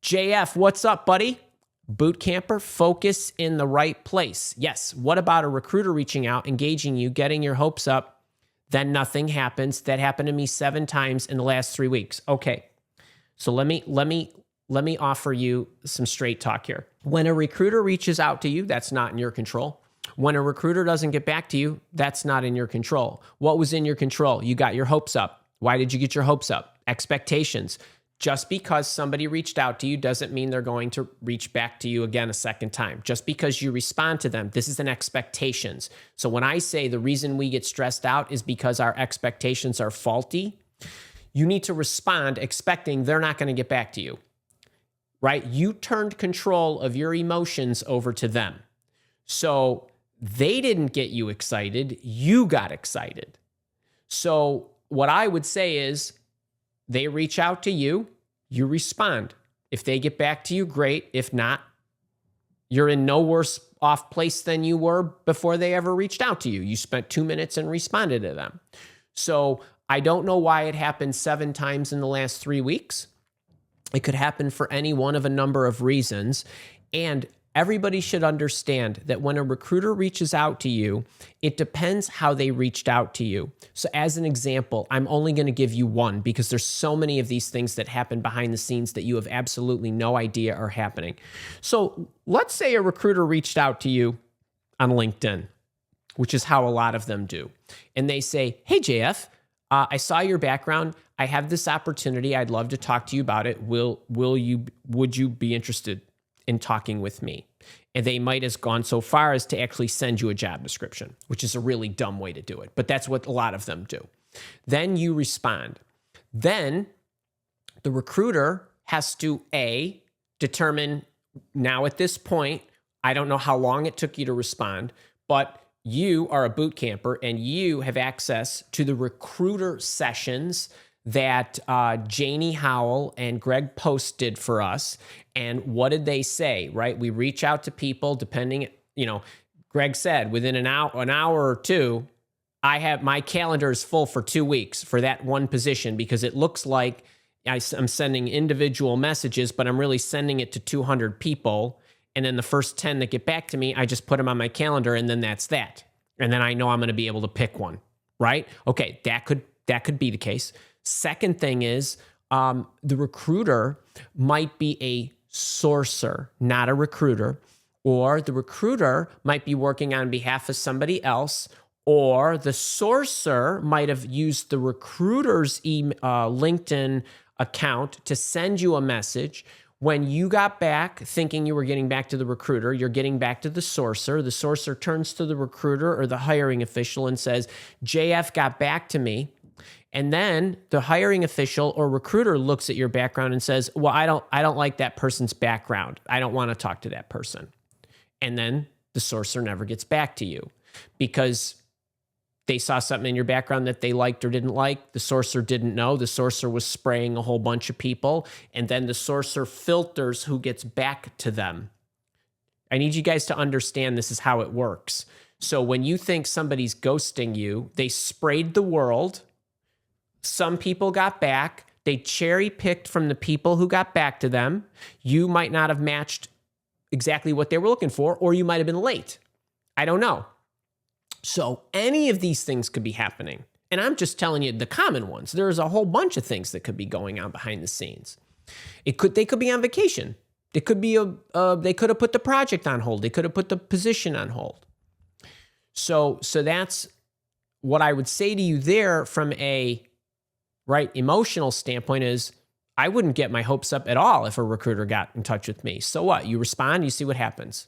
JF, what's up, buddy? Boot camper, focus in the right place. Yes. What about a recruiter reaching out, engaging you, getting your hopes up, then nothing happens? That happened to me 7 times in the last 3 weeks. Okay. So let me offer you some straight talk here. When a recruiter reaches out to you, that's not in your control. When a recruiter doesn't get back to you, that's not in your control. What was in your control? You got your hopes up. Why did you get your hopes up? Expectations. Just because somebody reached out to you doesn't mean they're going to reach back to you again a second time. Just because you respond to them, this is an expectations. So when I say the reason we get stressed out is because our expectations are faulty, you need to respond expecting they're not going to get back to you, right? You turned control of your emotions over to them. So they didn't get you excited, you got excited. So what I would say is they reach out to you, you respond. If they get back to you, great. If not, you're in no worse off place than you were before they ever reached out to you. You spent 2 minutes and responded to them. So I don't know why it happened 7 times in the last 3 weeks. It could happen for any one of a number of reasons. And everybody should understand that when a recruiter reaches out to you, it depends how they reached out to you. So as an example, I'm only going to give you one because there's so many of these things that happen behind the scenes that you have absolutely no idea are happening. So let's say a recruiter reached out to you on LinkedIn, which is how a lot of them do. And they say, hey, JF, I saw your background. I have this opportunity. I'd love to talk to you about it. Would you be interested in talking with me? And they might have gone so far as to actually send you a job description, which is a really dumb way to do it. But that's what a lot of them do. Then you respond. Then the recruiter has to determine now at this point, I don't know how long it took you to respond, but you are a boot camper and you have access to the recruiter sessions that Janie Howell and Greg Post did for us. And what did they say, right? We reach out to people depending, Greg said within an hour or two, my calendar is full for 2 weeks for that one position because it looks like I'm sending individual messages, but I'm really sending it to 200 people. And then the first 10 that get back to me, I just put them on my calendar and then that's that. And then I know I'm going to be able to pick one, right? Okay, that could be the case. Second thing is the recruiter might be a sourcer, not a recruiter, or the recruiter might be working on behalf of somebody else, or the sourcer might have used the recruiter's LinkedIn account to send you a message. When you got back thinking you were getting back to the recruiter, you're getting back to the sourcer. The sourcer turns to the recruiter or the hiring official and says, JF got back to me. And then the hiring official or recruiter looks at your background and says, well, I don't like that person's background. I don't want to talk to that person. And then the sourcer never gets back to you because they saw something in your background that they liked or didn't like. The sourcer didn't know. The sourcer was spraying a whole bunch of people. And then the sourcer filters who gets back to them. I need you guys to understand this is how it works. So when you think somebody's ghosting you, they sprayed the world. Some people got back. They cherry picked from the people who got back to them. You might not have matched exactly what they were looking for, or you might have been late. I don't know. So any of these things could be happening. And I'm just telling you the common ones. There's a whole bunch of things that could be going on behind the scenes. They could be on vacation. It could be they could have put the project on hold. They could have put the position on hold. So that's what I would say to you there from a emotional standpoint is I wouldn't get my hopes up at all if a recruiter got in touch with me. So what? You respond, you see what happens.